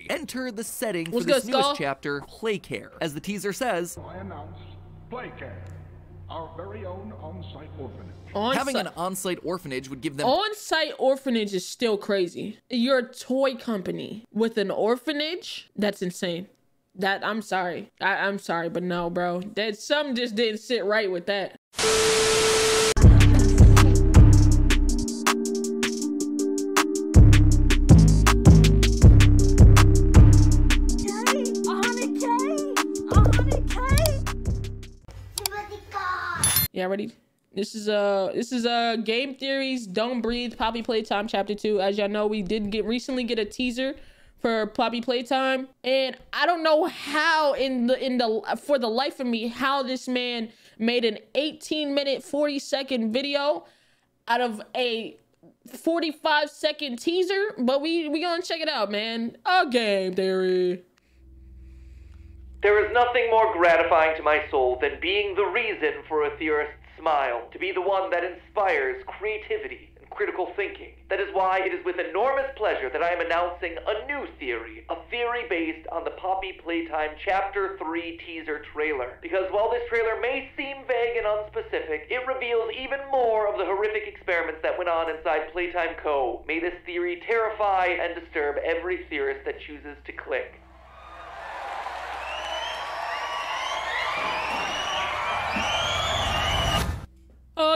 Enter the setting for this newest chapter, Playcare. As the teaser says, I announce Playcare, our very own on-site orphanage. Having an on-site orphanage would give them... On-site orphanage is still crazy. You're a toy company with an orphanage? That's insane. I'm sorry. I'm sorry, but no, bro. That something just didn't sit right with that. Yeah, ready? This is Game Theory's Don't Breathe Poppy Playtime Chapter 2. As y'all know, we did recently get a teaser for Poppy Playtime, and I don't know how for the life of me how this man made an 18-minute 40-second video out of a 45-second teaser, but we gonna check it out, man. Game Theory. There is nothing more gratifying to my soul than being the reason for a theorist's smile, to be the one that inspires creativity and critical thinking. That is why it is with enormous pleasure that I am announcing a new theory, a theory based on the Poppy Playtime Chapter 3 teaser trailer. Because while this trailer may seem vague and unspecific, it reveals even more of the horrific experiments that went on inside Playtime Co. May this theory terrify and disturb every theorist that chooses to click.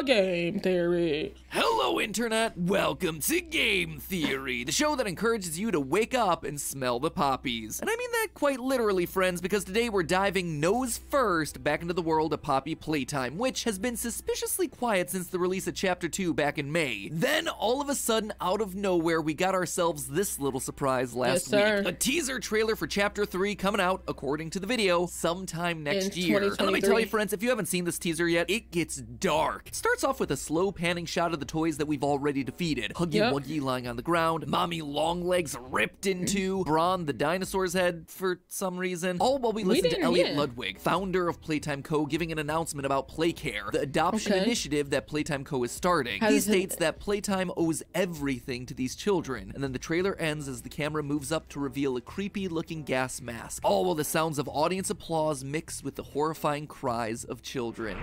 Game Theory. Hello, Internet. Welcome to Game Theory, the show that encourages you to wake up and smell the poppies. And I mean that quite literally, friends, because today we're diving nose first back into the world of Poppy Playtime, which has been suspiciously quiet since the release of Chapter 2 back in May. Then, all of a sudden, out of nowhere, we got ourselves this little surprise last week. A teaser trailer for Chapter 3 coming out, according to the video, sometime next year. And let me tell you, friends, if you haven't seen this teaser yet, it gets dark. It starts off with a slow panning shot of the toys that we've already defeated. Huggy Wuggy lying on the ground, Mommy Longlegs ripped into, Brawn the dinosaur's head for some reason. All while we listen to Elliot Ludwig, founder of Playtime Co., giving an announcement about Playcare, the adoption initiative that Playtime Co. is starting. He states that Playtime owes everything to these children, and then the trailer ends as the camera moves up to reveal a creepy-looking gas mask, all while the sounds of audience applause mix with the horrifying cries of children.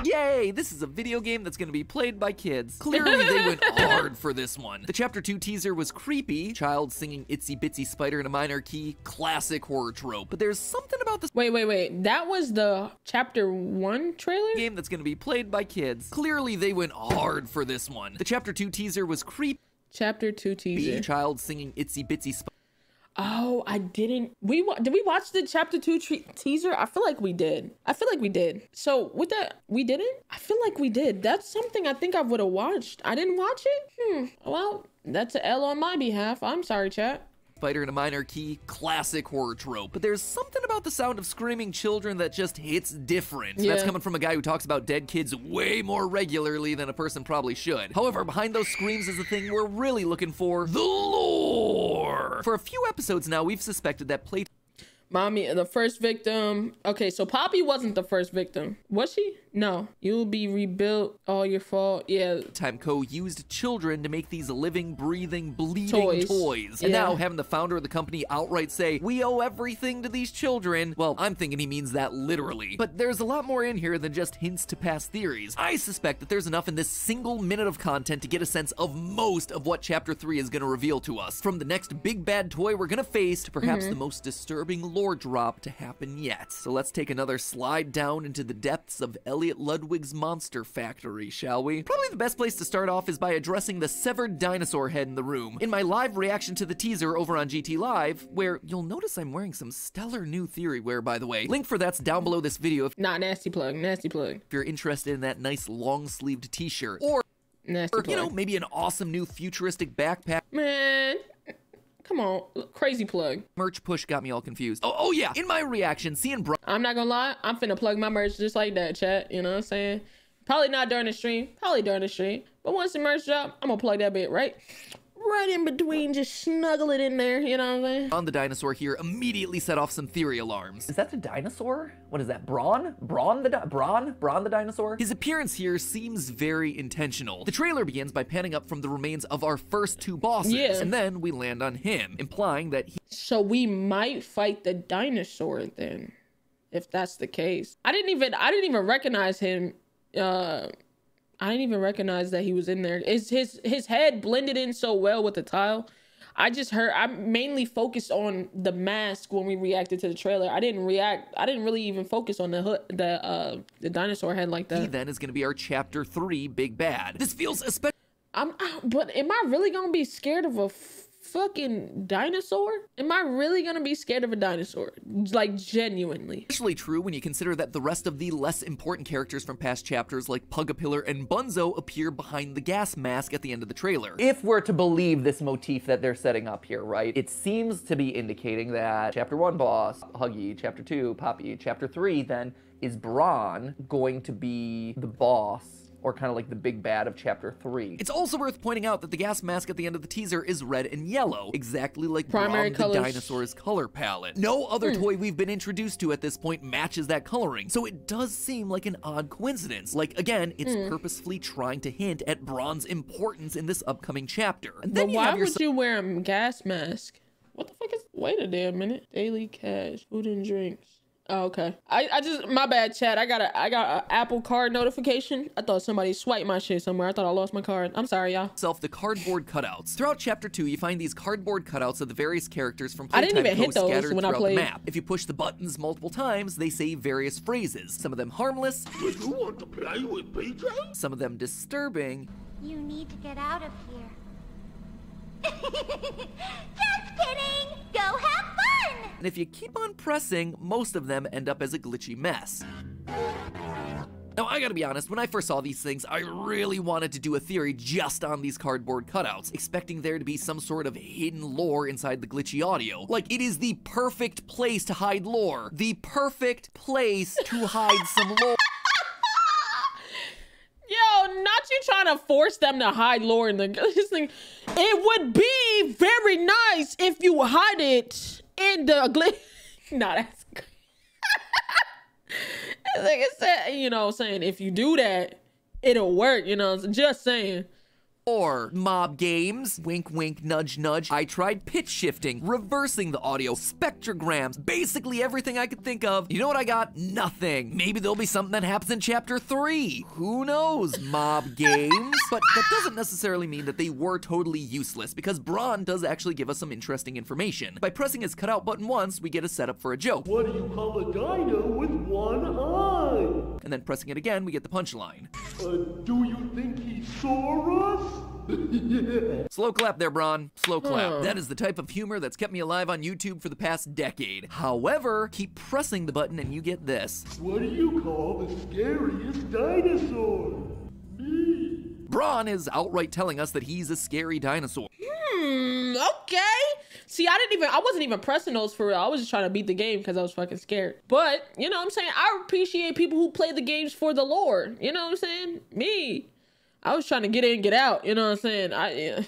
Yay! This is a video game that's gonna be played by kids. Clearly they went hard for this one. The Chapter 2 teaser was creepy, child singing Itsy Bitsy Spider in a minor key, classic horror trope. But there's something about this— Wait, that was the Chapter 1 trailer? Game that's gonna be played by kids. Clearly they went hard for this one. The Chapter 2 teaser was creepy. Chapter 2 teaser. Child singing Itsy Bitsy Spider. Oh, I didn't. Did we watch the Chapter 2 teaser? I feel like we did. So with that, we didn't? I feel like we did. That's something I think I would have watched. I didn't watch it? Well, that's an L on my behalf. I'm sorry, chat. Spider in a minor key, classic horror trope. But there's something about the sound of screaming children that just hits different. That's coming from a guy who talks about dead kids way more regularly than a person probably should. However, behind those screams is the thing we're really looking for: the lore. For a few episodes now, we've suspected that Mommy, the first victim. Okay, so Poppy wasn't the first victim. Was she? No. You'll be rebuilt. All your fault. Yeah. Playtime Co. used children to make these living, breathing, bleeding toys. And now having the founder of the company outright say, we owe everything to these children. Well, I'm thinking he means that literally. But there's a lot more in here than just hints to past theories. I suspect that there's enough in this single minute of content to get a sense of most of what Chapter 3 is going to reveal to us. From the next big bad toy we're going to face to perhaps the most disturbing lore drop to happen yet. So let's take another slide down into the depths of Elliot Ludwig's monster factory, shall we? Probably the best place to start off is by addressing the severed dinosaur head in the room. In my live reaction to the teaser over on GT Live, where you'll notice I'm wearing some stellar new theory wear, by the way. Link for that's down below this video. Nasty plug. If you're interested in that nice long-sleeved t-shirt, or you know, maybe an awesome new futuristic backpack. Man, come on, crazy plug. Merch push got me all confused. Oh yeah, in my reaction, seeing bro— I'm not gonna lie, I'm finna plug my merch just like that, chat. You know what I'm saying? Probably not during the stream, but once the merch drop, I'm gonna plug that bit right right in between, just snuggle it in there, you know what I'm saying? On the dinosaur here immediately set off some theory alarms. Is that the dinosaur? What is that, Brawn? Brawn the dinosaur? His appearance here seems very intentional. The trailer begins by panning up from the remains of our first two bosses, and then we land on him, implying that he... So we might fight the dinosaur then, if that's the case. I didn't even recognize him. I didn't even recognize that he was in there. His head blended in so well with the tile. I mainly focused on the mask when we reacted to the trailer. I didn't really even focus on the dinosaur head like that. He then is going to be our chapter 3 big bad. This feels especially... But am I really going to be scared of a fucking dinosaur? Am I really gonna be scared of a dinosaur? Like, genuinely. Especially true when you consider that the rest of the less important characters from past chapters like Pugapillar and Bunzo appear behind the gas mask at the end of the trailer. If we're to believe this motif that they're setting up here, right, it seems to be indicating that chapter 1 boss, Huggy, chapter 2, Poppy, chapter 3 then is Brawn going to be the boss, or kind of like the big bad of chapter 3. It's also worth pointing out that the gas mask at the end of the teaser is red and yellow, exactly like primary Brawn the dinosaur's color palette. No other toy we've been introduced to at this point matches that coloring, so it does seem like an odd coincidence. Like, again, it's purposefully trying to hint at Brawn's importance in this upcoming chapter. And then why would you wear a gas mask? What the fuck is... Wait a damn minute. Daily cash, food and drinks. Oh, okay. I just, my bad, chat. I got a Apple Card notification. I thought somebody swiped my shit somewhere. I thought I lost my card. I'm sorry, y'all. The cardboard cutouts. Throughout chapter 2, you find these cardboard cutouts of the various characters from Playtime. I didn't even hit those scattered when I throughout played. the map. If you push the buttons multiple times, they say various phrases. Some of them harmless. Do you want to play with PJ? Some of them disturbing. You need to get out of here. Just kidding! Go have fun! And if you keep on pressing, most of them end up as a glitchy mess. Now, I gotta be honest, when I first saw these things, I really wanted to do a theory just on these cardboard cutouts, expecting there to be some sort of hidden lore inside the glitchy audio. Like, it is the perfect place to hide lore. The perfect place to hide some lore. Yo, not you trying to force them to hide lore in this thing. It would be very nice if you hide it in the glitch. Nah, that's good. Like I said, you know, saying if you do that, it'll work, you know, just saying. Or mob games, wink wink nudge nudge. I tried pitch shifting, reversing the audio, spectrograms, basically everything I could think of. You know what I got? Nothing. Maybe there'll be something that happens in chapter 3. Who knows, mob games? But that doesn't necessarily mean that they were totally useless, because Brawn does actually give us some interesting information. By pressing his cutout button once, we get a setup for a joke. What do you call a dino with one eye? And then pressing it again, we get the punchline. Do you think he saw us? Slow clap there, Brawn. Slow clap. That is the type of humor that's kept me alive on YouTube for the past decade. However, keep pressing the button and you get this. What do you call the scariest dinosaur? Me. Brawn is outright telling us that he's a scary dinosaur. Okay. See, I wasn't even pressing those for real. I was just trying to beat the game because I was fucking scared. But, you know what I'm saying? I appreciate people who play the games for the lore. You know what I'm saying? Me. I was trying to get in, get out. You know what I'm saying?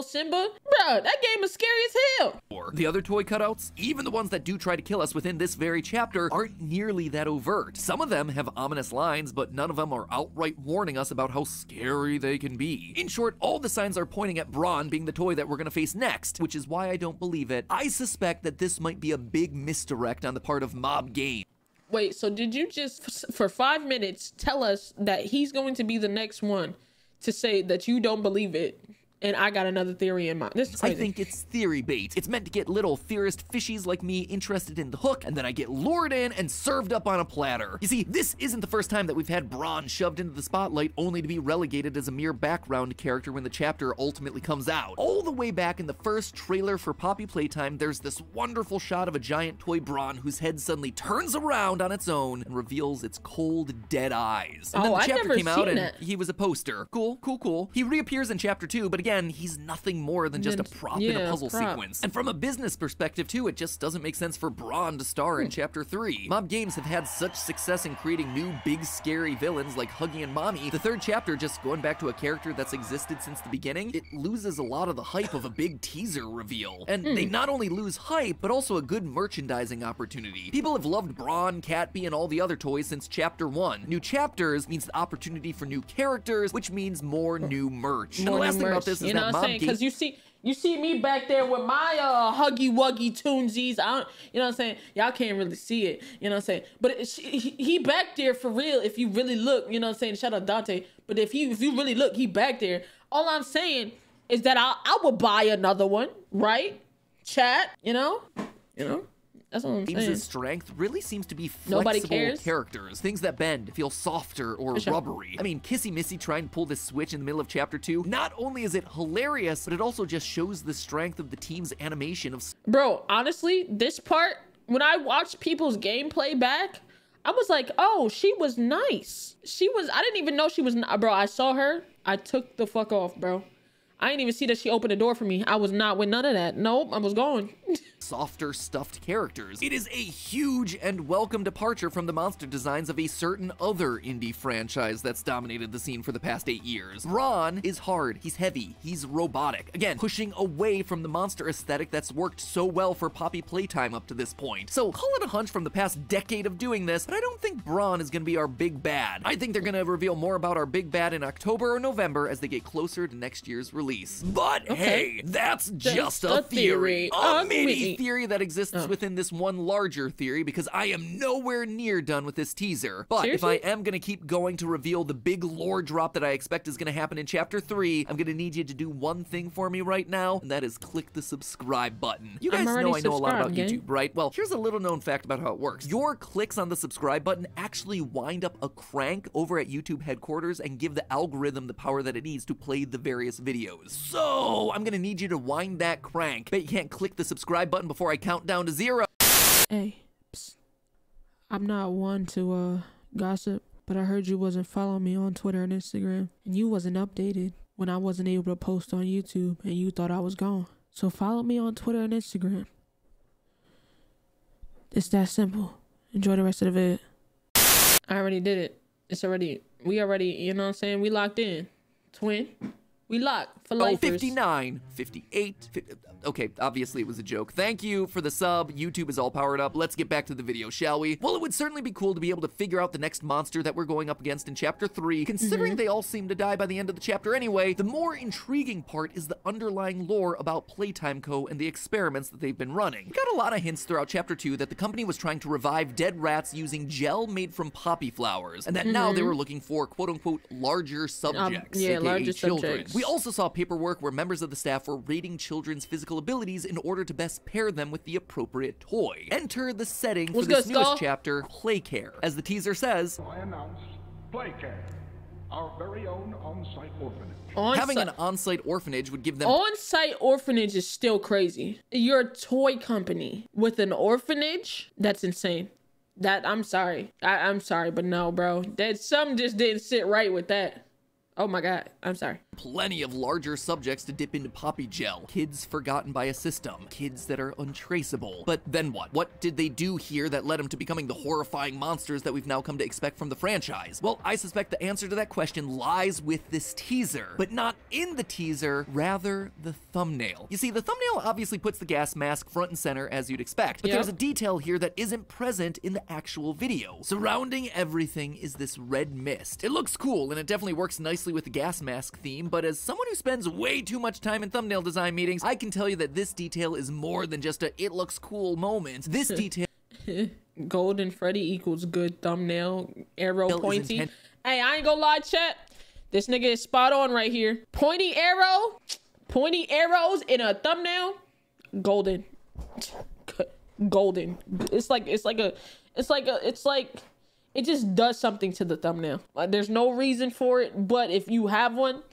Simba? Bro, that game is scary as hell. The other toy cutouts, even the ones that do try to kill us within this very chapter, aren't nearly that overt. Some of them have ominous lines, but none of them are outright warning us about how scary they can be. In short, all the signs are pointing at Brawn being the toy that we're gonna face next, which is why I don't believe it. I suspect that this might be a big misdirect on the part of Mob Game. Wait, so did you just, for 5 minutes, tell us that he's going to be the next one to say that you don't believe it? And I got another theory in mind. This is crazy. I think it's theory bait. It's meant to get little theorist fishies like me interested in the hook, and then I get lured in and served up on a platter. You see, this isn't the first time that we've had Brawn shoved into the spotlight only to be relegated as a mere background character when the chapter ultimately comes out. All the way back in the first trailer for Poppy Playtime, there's this wonderful shot of a giant toy Brawn whose head suddenly turns around on its own and reveals its cold, dead eyes. And then the chapter came out and he was a poster. Cool, cool, cool. He reappears in chapter 2, but again, he's nothing more than just a prop in a puzzle sequence. And from a business perspective too, it just doesn't make sense for Braun to star in Chapter 3. Mob Games have had such success in creating new big scary villains like Huggy and Mommy. The third chapter, just going back to a character that's existed since the beginning, it loses a lot of the hype of a big teaser reveal. And they not only lose hype, but also a good merchandising opportunity. People have loved Braun, Catbee, and all the other toys since Chapter 1. New chapters means the opportunity for new characters, which means more new merch. And the last thing about this is that Mob Games... Because you see me back there with my Huggy Wuggy Toonsies. You know what I'm saying? Y'all can't really see it. You know what I'm saying? But he back there for real. If you really look, you know what I'm saying? Shout out Dante. But if you really look, he back there. All I'm saying is that I would buy another one, right? Chat, you know? That's what I'm saying. Games' strength really seems to be flexible characters, things that bend, feel softer or rubbery. I mean, Kissy Missy trying to pull this switch in the middle of Chapter 2, not only is it hilarious, but it also just shows the strength of the team's animation of... Bro, honestly, this part, when I watched people's gameplay back, I was like, oh, she was nice. I didn't even know she was, bro, I saw her, I took the fuck off, bro. I didn't even see that she opened the door for me. I was not with none of that. Nope, I was going. Softer, stuffed characters. It is a huge and welcome departure from the monster designs of a certain other indie franchise that's dominated the scene for the past 8 years. Braun is hard, he's heavy, he's robotic. Again, pushing away from the monster aesthetic that's worked so well for Poppy Playtime up to this point. So call it a hunch from the past decade of doing this, but I don't think Braun is gonna be our big bad. I think they're gonna reveal more about our big bad in October or November as they get closer to next year's release. But hey, that's just a theory. A mini theory that exists within this one larger theory, because I am nowhere near done with this teaser. But if I am gonna keep going to reveal the big lore drop that I expect is gonna happen in Chapter 3, I'm gonna need you to do one thing for me right now, and that is click the subscribe button. You guys know I know a lot about YouTube, right? Well, here's a little known fact about how it works. Your clicks on the subscribe button actually wind up a crank over at YouTube headquarters and give the algorithm the power that it needs to play the various videos. So I'm gonna need you to wind that crank. Bet you can't click the subscribe button before I count down to 0. Hey, psst. I'm not one to gossip, but I heard you wasn't following me on Twitter and Instagram, and you wasn't updated when I wasn't able to post on YouTube, and you thought I was gone. So follow me on Twitter and Instagram. It's that simple. Enjoy the rest of the vid. I already did it. We already, you know what I'm saying? We locked in. Twin. We locked for life. 59, 58, 50, okay, obviously it was a joke. Thank you for the sub. YouTube is all powered up. Let's get back to the video, shall we? Well, it would certainly be cool to be able to figure out the next monster that we're going up against in Chapter 3, considering they all seem to die by the end of the chapter anyway. The more intriguing part is the underlying lore about Playtime Co. and the experiments that they've been running. We got a lot of hints throughout Chapter 2 that the company was trying to revive dead rats using gel made from poppy flowers, and that now they were looking for quote-unquote larger subjects, aka larger children. Subjects. We also saw paperwork where members of the staff were rating children's physical abilities in order to best pair them with the appropriate toy. Enter the setting for this newest chapter, Playcare. As the teaser says, I announce Playcare, our very own on-site orphanage. Having an on-site orphanage would give them... On-site orphanage is still crazy. You're a toy company with an orphanage? That's insane. I'm sorry. I'm sorry, but no, bro. Something just didn't sit right with that. Oh my God, I'm sorry. Plenty of larger subjects to dip into poppy gel. Kids forgotten by a system. Kids that are untraceable. But then what? What did they do here that led them to becoming the horrifying monsters that we've now come to expect from the franchise? Well, I suspect the answer to that question lies with this teaser. But not in the teaser, rather the thumbnail. You see, the thumbnail obviously puts the gas mask front and center as you'd expect. But there's a detail here that isn't present in the actual video. Surrounding everything is this red mist. It looks cool, and it definitely works nicely with the gas mask theme, but as someone who spends way too much time in thumbnail design meetings, I can tell you that this detail is more than just a it looks cool moment. This detail... Golden Freddy equals good thumbnail, arrow pointy. Hey, I ain't gonna lie, chat. This nigga is spot on right here. Pointy arrows in a thumbnail, golden. Golden. It just does something to the thumbnail. Like, there's no reason for it, but if you have one, it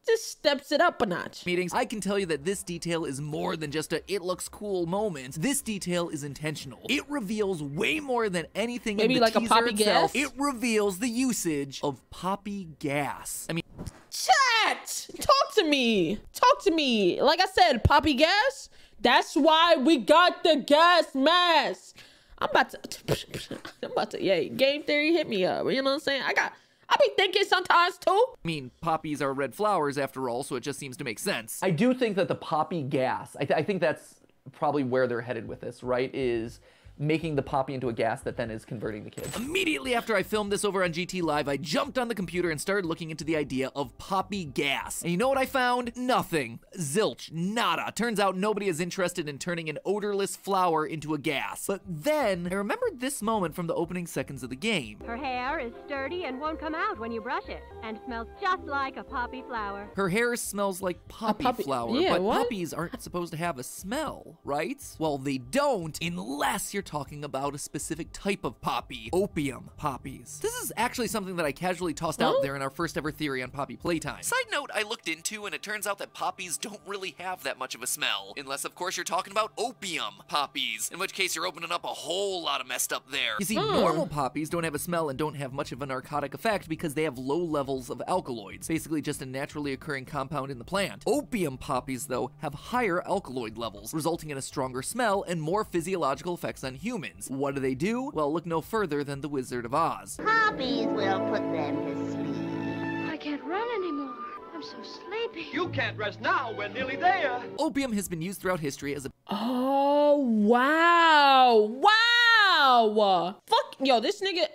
just steps it up a notch. Meetings, I can tell you that this detail is more than just a it looks cool moment. This detail is intentional. It reveals way more than anything in the like teaser a poppy itself. gas? It reveals the usage of poppy gas. I mean, Chat! Talk to me. Talk to me. Like I said, poppy gas. That's why we got the gas mask. I'm about to, yeah, game theory hit me up. You know what I'm saying? I be thinking sometimes too. I mean, poppies are red flowers after all, so it just seems to make sense. I do think that the poppy gas, I think that's probably where they're headed with this, right? Is making the poppy into a gas that then is converting the kids. Immediately after I filmed this over on GT Live, I jumped on the computer and started looking into the idea of poppy gas. And you know what I found? Nothing. Zilch. Nada. Turns out nobody is interested in turning an odorless flower into a gas. But then, I remembered this moment from the opening seconds of the game. Her hair is sturdy and won't come out when you brush it, and smells just like a poppy flower. Her hair smells like poppy flower, yeah, but what? poppies aren't supposed to have a smell, right? Well, they don't, unless you're talking about a specific type of poppy, opium poppies. This is actually something that I casually tossed out there in our first ever theory on Poppy Playtime. Side note, I looked into, and it turns out that poppies don't really have that much of a smell, unless of course you're talking about opium poppies, in which case you're opening up a whole lot of messed up there. You see, normal poppies don't have a smell and don't have much of a narcotic effect because they have low levels of alkaloids, basically just a naturally occurring compound in the plant. Opium poppies, though, have higher alkaloid levels, resulting in a stronger smell and more physiological effects on humans. What do? Well, look no further than the Wizard of Oz. Poppies will put them to sleep. I can't run anymore. I'm so sleepy. You can't rest now. We're nearly there. Opium has been used throughout history as a Oh, wow. Wow. Fuck, yo, this nigga,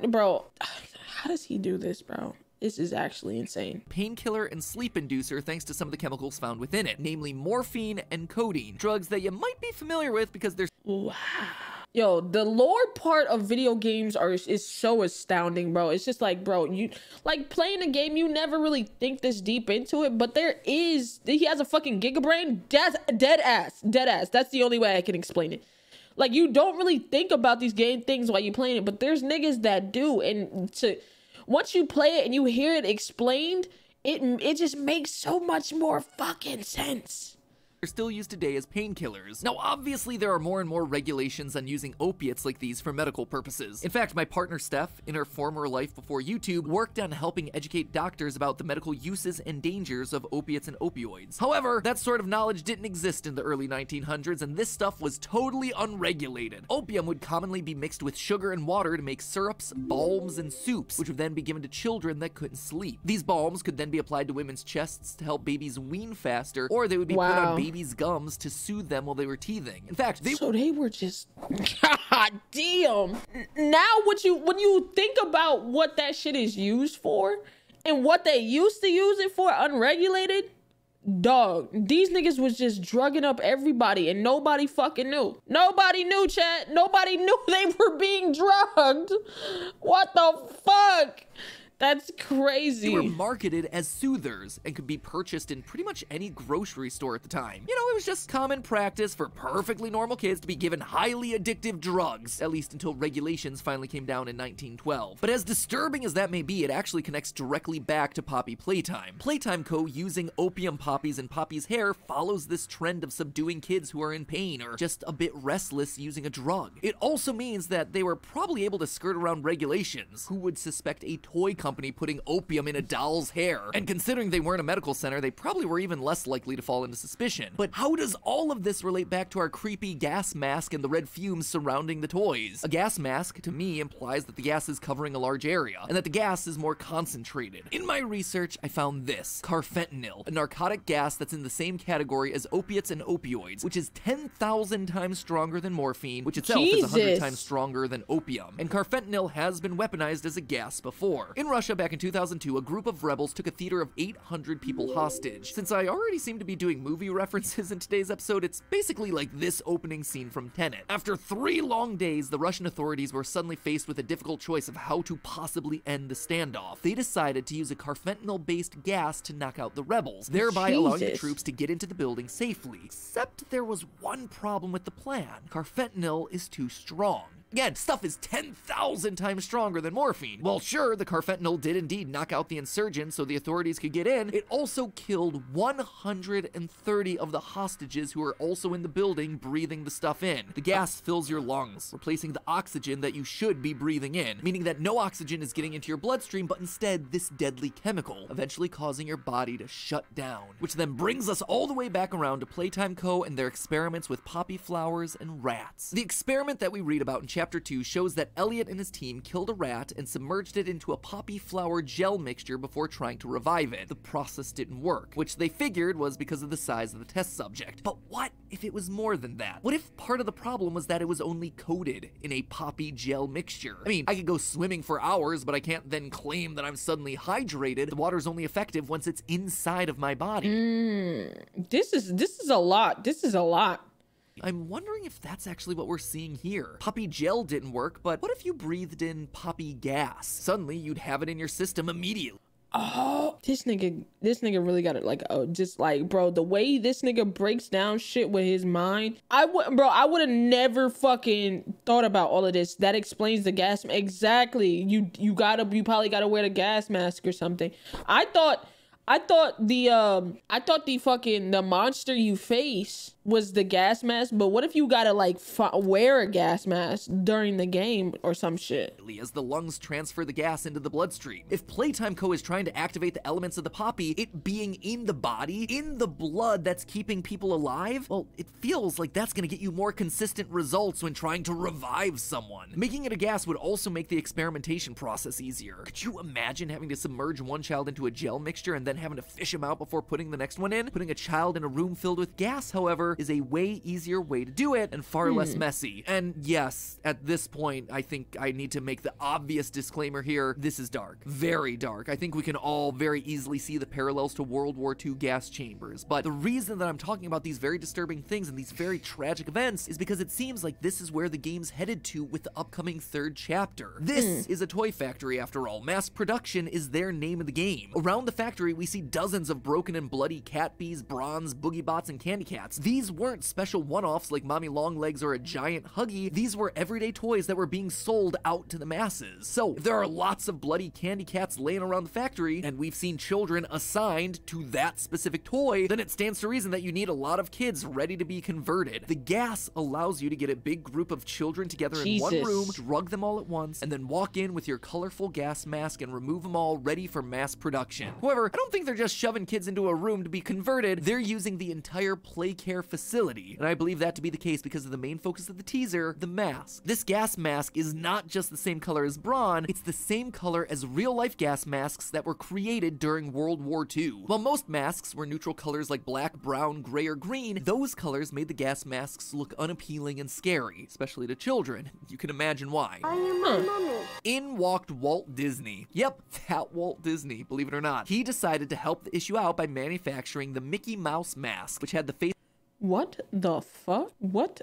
bro. How does he do this, bro? This is actually insane. painkiller and sleep inducer thanks to some of the chemicals found within it, namely morphine and codeine, drugs that you might be familiar with because they're Wow. Yo, the lore part of video games is so astounding, bro. It's just like, bro, you like playing a game, you never really think this deep into it, but he has a fucking gigabrain. That's dead ass. That's the only way I can explain it. Like, you don't really think about these game things while you're playing it, but there's niggas that do, and once you play it and you hear it explained, it just makes so much more fucking sense. are still used today as painkillers. Now, obviously, there are more and more regulations on using opiates like these for medical purposes. In fact, my partner Steph, in her former life before YouTube, worked on helping educate doctors about the medical uses and dangers of opiates and opioids. However, that sort of knowledge didn't exist in the early 1900s, and this stuff was totally unregulated. Opium would commonly be mixed with sugar and water to make syrups, balms, and soups, which would then be given to children that couldn't sleep. These balms could then be applied to women's chests to help babies wean faster, or they would be put on babies' gums to soothe them while they were teething. In fact, they were just God damn. Now when you think about what that shit is used for and what they used to use it for unregulated, dog, these niggas was just drugging up everybody and nobody fucking knew. Nobody knew, chat. Nobody knew they were being drugged. What the fuck? That's crazy. They were marketed as soothers and could be purchased in pretty much any grocery store at the time. You know, it was just common practice for perfectly normal kids to be given highly addictive drugs, at least until regulations finally came down in 1912. But as disturbing as that may be, it actually connects directly back to Poppy Playtime. Playtime Co. using opium poppies in Poppy's hair follows this trend of subduing kids who are in pain or just a bit restless using a drug. It also means that they were probably able to skirt around regulations. Who would suspect a toy company putting opium in a doll's hair? And considering they weren't a medical center, they probably were even less likely to fall into suspicion. But how does all of this relate back to our creepy gas mask and the red fumes surrounding the toys? A gas mask, to me, implies that the gas is covering a large area, and that the gas is more concentrated. In my research, I found this, carfentanil, a narcotic gas that's in the same category as opiates and opioids, which is 10,000 times stronger than morphine, which itself is 100 times stronger than opium. And carfentanil has been weaponized as a gas before. In Russia back in 2002, a group of rebels took a theater of 800 people hostage. Since I already seem to be doing movie references in today's episode, it's basically like this opening scene from Tenet. After 3 long days, the Russian authorities were suddenly faced with a difficult choice of how to possibly end the standoff. They decided to use a carfentanil-based gas to knock out the rebels, thereby allowing the troops to get into the building safely. Except there was one problem with the plan. Carfentanil is too strong. Again, stuff is 10,000 times stronger than morphine. Well, sure, the carfentanil did indeed knock out the insurgents so the authorities could get in. It also killed 130 of the hostages who are also in the building breathing the stuff in. The gas fills your lungs, replacing the oxygen that you should be breathing in, meaning that no oxygen is getting into your bloodstream, but instead this deadly chemical, eventually causing your body to shut down. Which then brings us all the way back around to Playtime Co. and their experiments with poppy flowers and rats. The experiment that we read about in Chapter 2 shows that Elliot and his team killed a rat and submerged it into a poppy flower gel mixture before trying to revive it. The process didn't work, which they figured was because of the size of the test subject. But what if it was more than that? What if part of the problem was that it was only coated in a poppy gel mixture? I mean, I could go swimming for hours, but I can't then claim that I'm suddenly hydrated. The water's only effective once it's inside of my body. This is a lot. This is a lot. I'm wondering if that's actually what we're seeing here. Poppy gel didn't work, but what if you breathed in poppy gas? Suddenly, you'd have it in your system immediately. Oh, this nigga really got it. Like, oh, just like, bro, the way this nigga breaks down shit with his mind, I would have never fucking thought about all of this. That explains the gas. Exactly. You probably gotta wear the gas mask or something. I thought the monster you face was the gas mask, but what if you gotta like wear a gas mask during the game or some shit? As the lungs transfer the gas into the bloodstream. If Playtime Co. is trying to activate the elements of the poppy, it being in the body, in the blood that's keeping people alive, well, it feels like that's gonna get you more consistent results when trying to revive someone. Making it a gas would also make the experimentation process easier. Could you imagine having to submerge one child into a gel mixture and then having to fish him out before putting the next one in? Putting a child in a room filled with gas, however, is a way easier way to do it and far less messy. And yes, at this point, I think I need to make the obvious disclaimer here. This is dark. Very dark. I think we can all very easily see the parallels to World War II gas chambers. But the reason that I'm talking about these very disturbing things and these very tragic events is because it seems like this is where the game's headed to with the upcoming 3rd chapter. This is a toy factory after all. Mass production is their name of the game. Around the factory, we see dozens of broken and bloody cat bees, bronze, boogie bots, and candy cats. These weren't special one-offs like Mommy Longlegs or a giant Huggy. These were everyday toys that were being sold out to the masses. So if there are lots of bloody candy cats laying around the factory, and we've seen children assigned to that specific toy, then it stands to reason that you need a lot of kids ready to be converted. The gas allows you to get a big group of children together in one room, drug them all at once, and then walk in with your colorful gas mask and remove them all ready for mass production. However, I don't think they're just shoving kids into a room to be converted. They're using the entire play care facility, and I believe that to be the case because of the main focus of the teaser, the mask. This gas mask is not just the same color as brawn, it's the same color as real-life gas masks that were created during World War II. While most masks were neutral colors like black, brown, gray, or green, those colors made the gas masks look unappealing and scary, especially to children. You can imagine why. In walked Walt Disney. Yep, that Walt Disney, believe it or not. He decided to help the issue out by manufacturing the Mickey Mouse mask, which had the face. What the fuck? What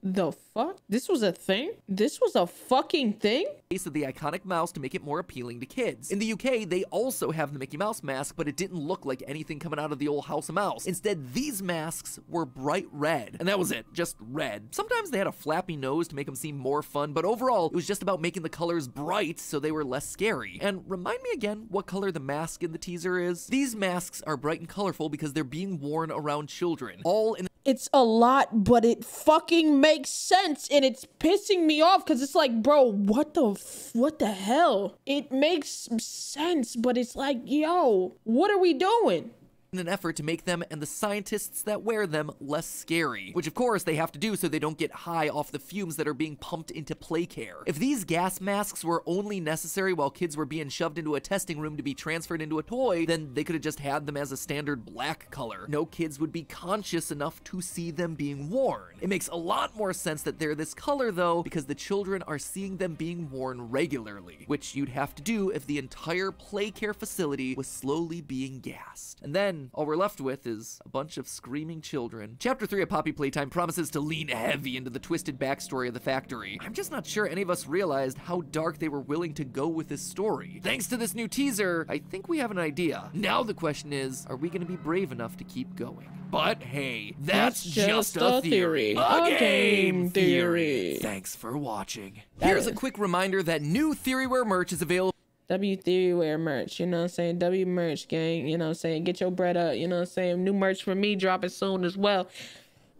the fuck? This was a thing? This was a fucking thing? Face of the iconic mouse to make it more appealing to kids. In the UK, they also have the Mickey Mouse mask, but it didn't look like anything coming out of the old House of Mouse. Instead, these masks were bright red, and that was it, just red. Sometimes they had a flappy nose to make them seem more fun, but overall, it was just about making the colors bright so they were less scary. And remind me again what color the mask in the teaser is? These masks are bright and colorful because they're being worn around children, all in. It's a lot, but it fucking makes sense, and it's pissing me off because it's like, bro, what the hell? It makes sense, but it's like, yo, what are we doing? In an effort to make them and the scientists that wear them less scary, which of course they have to do so they don't get high off the fumes that are being pumped into play care. If these gas masks were only necessary while kids were being shoved into a testing room to be transferred into a toy, then they could have just had them as a standard black color. No kids would be conscious enough to see them being worn. It makes a lot more sense that they're this color though, because the children are seeing them being worn regularly, which you'd have to do if the entire play care facility was slowly being gassed. And then and all we're left with is a bunch of screaming children. Chapter 3 of Poppy Playtime promises to lean heavy into the twisted backstory of the factory. I'm just not sure any of us realized how dark they were willing to go with this story. Thanks to this new teaser, I think we have an idea. Now the question is, are we gonna be brave enough to keep going? But hey, that's just a theory. A game theory. Thanks for watching. Here's a quick reminder that new Theoryware merch is available. W Theoryware merch, you know what I'm saying? W merch gang, you know what I'm saying? Get your bread up, you know what I'm saying? New merch for me dropping soon as well.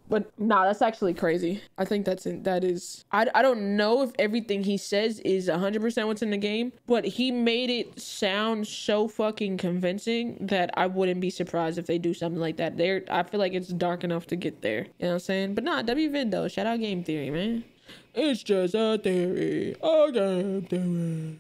But nah, that's actually crazy. I think that is, I don't know if everything he says is 100% what's in the game, but he made it sound so fucking convincing that I wouldn't be surprised if they do something like that. I feel like it's dark enough to get there. You know what I'm saying? But nah, WVid though, shout out Game Theory, man. It's just a theory, a game theory.